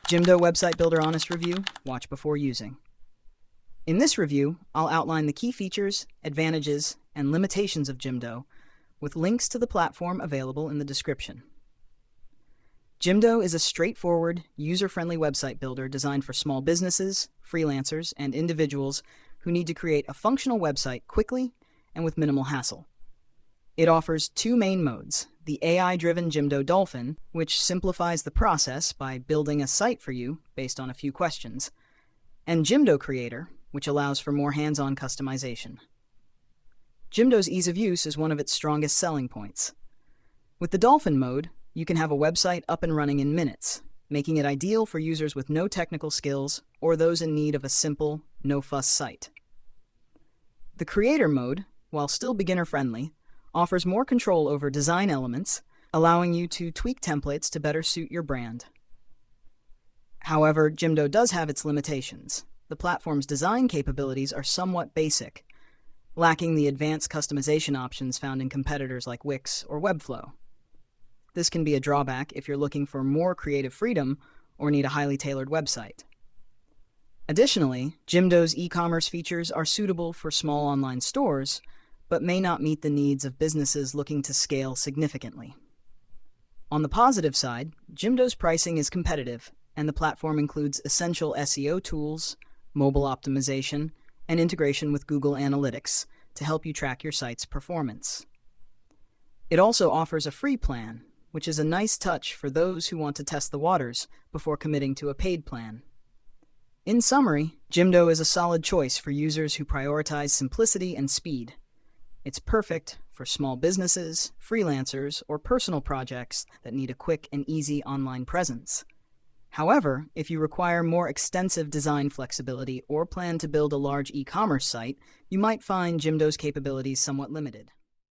Jimdo Website Builder Honest Review, watch before using. In this review, I'll outline the key features, advantages, and limitations of Jimdo, with links to the platform available in the description. Jimdo is a straightforward, user-friendly website builder designed for small businesses, freelancers, and individuals who need to create a functional website quickly and with minimal hassle. It offers two main modes: the AI-driven Jimdo Dolphin, which simplifies the process by building a site for you based on a few questions, and Jimdo Creator, which allows for more hands-on customization. Jimdo's ease of use is one of its strongest selling points. With the Dolphin mode, you can have a website up and running in minutes, making it ideal for users with no technical skills or those in need of a simple, no-fuss site. The Creator mode, while still beginner-friendly, offers more control over design elements, allowing you to tweak templates to better suit your brand. However, Jimdo does have its limitations. The platform's design capabilities are somewhat basic, lacking the advanced customization options found in competitors like Wix or Webflow. This can be a drawback if you're looking for more creative freedom or need a highly tailored website. Additionally, Jimdo's e-commerce features are suitable for small online stores, but may not meet the needs of businesses looking to scale significantly. On the positive side, Jimdo's pricing is competitive, and the platform includes essential SEO tools, mobile optimization, and integration with Google Analytics to help you track your site's performance. It also offers a free plan, which is a nice touch for those who want to test the waters before committing to a paid plan. In summary, Jimdo is a solid choice for users who prioritize simplicity and speed. It's perfect for small businesses, freelancers, or personal projects that need a quick and easy online presence. However, if you require more extensive design flexibility or plan to build a large e-commerce site, you might find Jimdo's capabilities somewhat limited.